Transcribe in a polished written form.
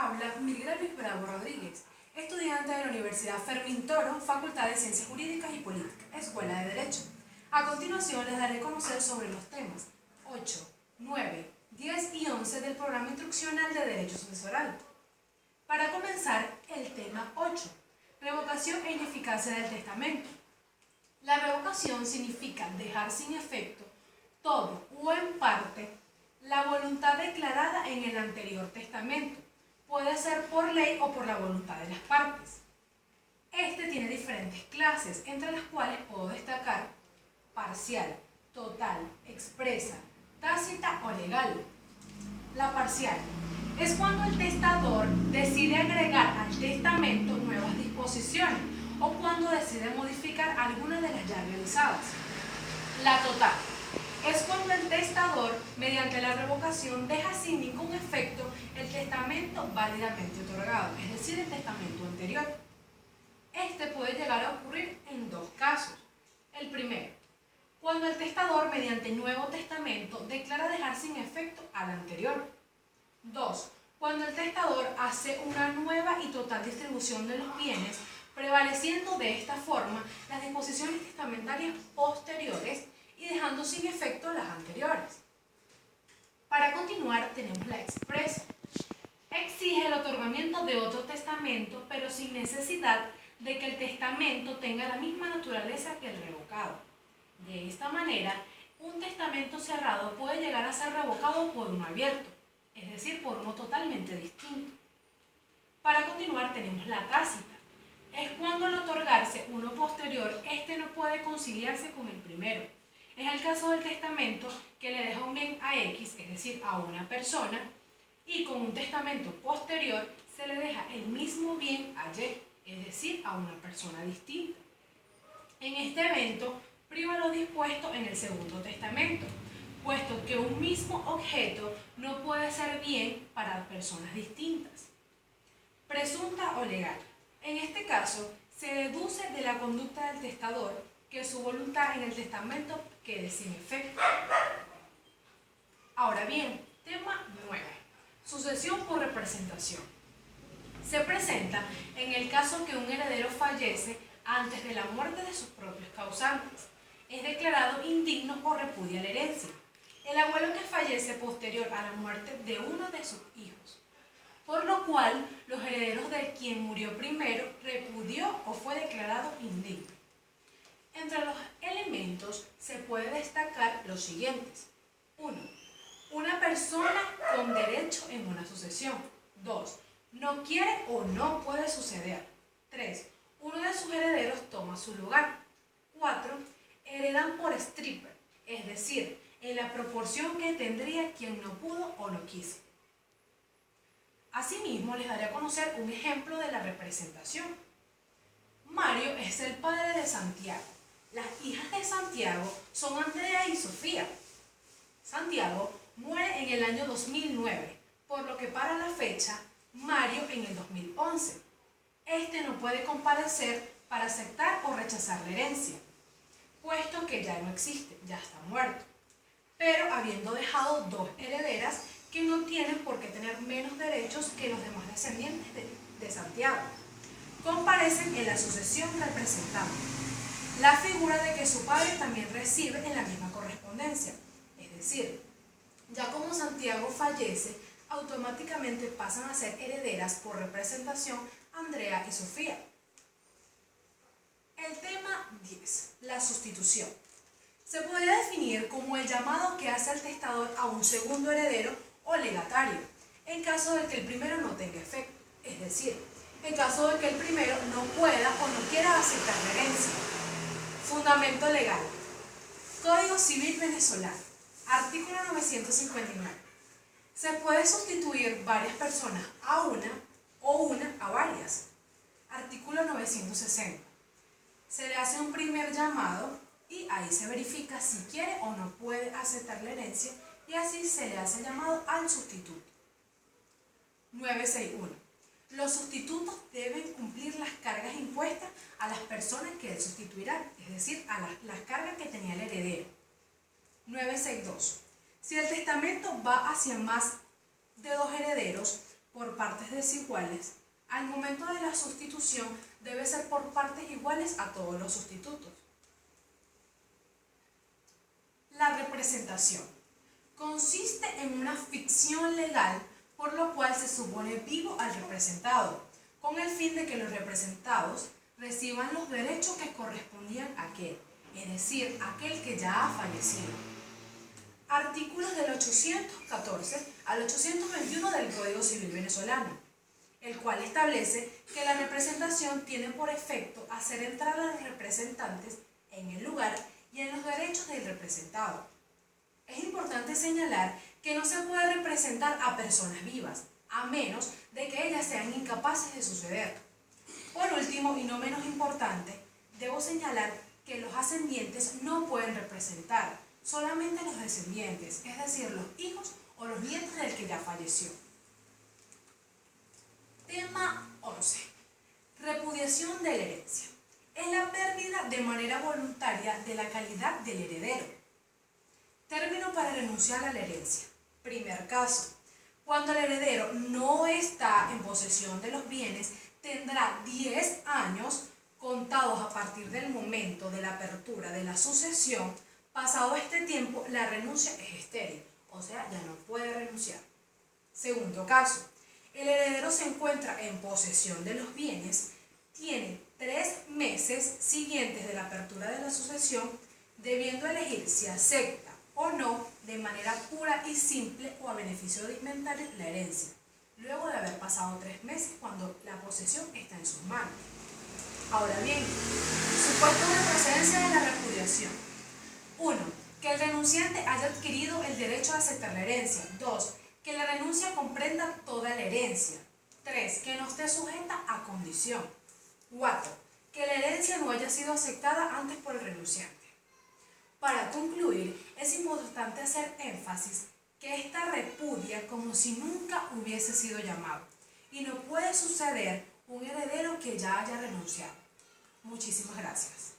habla Miguel Luis Bravo Rodríguez, estudiante de la Universidad Fermín Toro, Facultad de Ciencias Jurídicas y Políticas, Escuela de Derecho. A continuación les daré a conocer sobre los temas 8, 9, 10 y 11 del programa instruccional de Derecho Sucesoral. Para comenzar, el tema 8, revocación e ineficacia del testamento. La revocación significa dejar sin efecto todo o en parte la voluntad declarada en el anterior testamento. Puede ser por ley o por la voluntad de las partes. Este tiene diferentes clases, entre las cuales puedo destacar parcial, total, expresa, tácita o legal. La parcial es cuando el testador decide agregar al testamento nuevas disposiciones o cuando decide modificar alguna de las ya realizadas. La total es cuando el testador, mediante la revocación, deja sin ningún efecto el testamento válidamente otorgado, es decir, el testamento anterior. Este puede llegar a ocurrir en dos casos. El primero, cuando el testador, mediante nuevo testamento, declara dejar sin efecto al anterior. 2. Cuando el testador hace una nueva y total distribución de los bienes, prevaleciendo de esta forma las disposiciones testamentarias posteriores y dejando sin efecto las anteriores. Para continuar, tenemos la expresa. Exige el otorgamiento de otro testamento, pero sin necesidad de que el testamento tenga la misma naturaleza que el revocado. De esta manera, un testamento cerrado puede llegar a ser revocado por uno abierto, es decir, por uno totalmente distinto. Para continuar, tenemos la tácita. Es cuando al otorgarse uno posterior, este no puede conciliarse con el primero. Es el caso del testamento que le deja un bien a X, es decir, a una persona, y con un testamento posterior se le deja el mismo bien a Y, es decir, a una persona distinta. En este evento, priva lo dispuesto en el segundo testamento, puesto que un mismo objeto no puede ser bien para personas distintas. Presunta o legal. En este caso, se deduce de la conducta del testador que su voluntad en el testamento quede sin efecto. Ahora bien, tema 9. Sucesión por representación. Se presenta en el caso que un heredero fallece antes de la muerte de sus propios causantes. Es declarado indigno o repudia la herencia. El abuelo que fallece posterior a la muerte de uno de sus hijos, por lo cual los herederos de quien murió primero repudió o fue declarado indigno. Entre los elementos se puede destacar los siguientes. 1. Una persona con derecho en una sucesión. 2. No quiere o no puede suceder. 3. Uno de sus herederos toma su lugar. 4. Heredan por stripper, es decir, en la proporción que tendría quien no pudo o no quiso. Asimismo, les daré a conocer un ejemplo de la representación. Mario es el padre de Santiago. Las hijas de Santiago son Andrea y Sofía. Santiago muere en el año 2009, por lo que para la fecha, Mario en el 2011. Este no puede comparecer para aceptar o rechazar la herencia, puesto que ya no existe, ya está muerto, pero habiendo dejado dos herederas que no tienen por qué tener menos derechos que los demás descendientes de Santiago. Comparecen en la sucesión representando la figura de que su padre también recibe en la misma correspondencia, es decir, ya como Santiago fallece, automáticamente pasan a ser herederas por representación Andrea y Sofía. El tema 10, la sustitución. Se podría definir como el llamado que hace el testador a un segundo heredero o legatario, en caso de que el primero no tenga efecto, es decir, en caso de que el primero no pueda o no quiera aceptar la herencia. Fundamento legal. Código Civil Venezolano. Artículo 959. Se puede sustituir varias personas a una o una a varias. Artículo 960. Se le hace un primer llamado y ahí se verifica si quiere o no puede aceptar la herencia y así se le hace llamado al sustituto. 961. Los sustitutos deben cumplir las cargas impuestas a las personas que él sustituirá, es decir, a las cargas que tenía el heredero. 962. Si el testamento va hacia más de dos herederos, por partes desiguales, al momento de la sustitución debe ser por partes iguales a todos los sustitutos. La representación consiste en una ficción legal por lo cual se supone vivo al representado, con el fin de que los representados reciban los derechos que correspondían a aquel, es decir, aquel que ya ha fallecido. Artículos del 814 al 821 del Código Civil venezolano, el cual establece que la representación tiene por efecto hacer entrar a los representantes en el lugar y en los derechos del representado. Es importante señalar que no se puede representar a personas vivas, a menos de que ellas sean incapaces de suceder. Por último, y no menos importante, debo señalar que los ascendientes no pueden representar, solamente los descendientes, es decir, los hijos o los nietos del que ya falleció. Tema 11. Repudiación de la herencia. Es la pérdida de manera voluntaria de la calidad del heredero. Término para renunciar a la herencia. Primer caso. Cuando el heredero no está en posesión de los bienes, tendrá 10 años contados a partir del momento de la apertura de la sucesión. Pasado este tiempo, la renuncia es estéril, o sea, ya no puede renunciar. Segundo caso. El heredero se encuentra en posesión de los bienes, tiene 3 meses siguientes de la apertura de la sucesión, debiendo elegir si acepta o no, de manera pura y simple o a beneficio de inventario, la herencia, luego de haber pasado 3 meses cuando la posesión está en sus manos. Ahora bien, supuestos de procedencia de la repudiación. 1. Que el renunciante haya adquirido el derecho a aceptar la herencia. 2. Que la renuncia comprenda toda la herencia. 3. Que no esté sujeta a condición. 4. Que la herencia no haya sido aceptada antes por el renunciante. Para concluir, es importante hacer énfasis que esta repudia como si nunca hubiese sido llamado y no puede suceder un heredero que ya haya renunciado. Muchísimas gracias.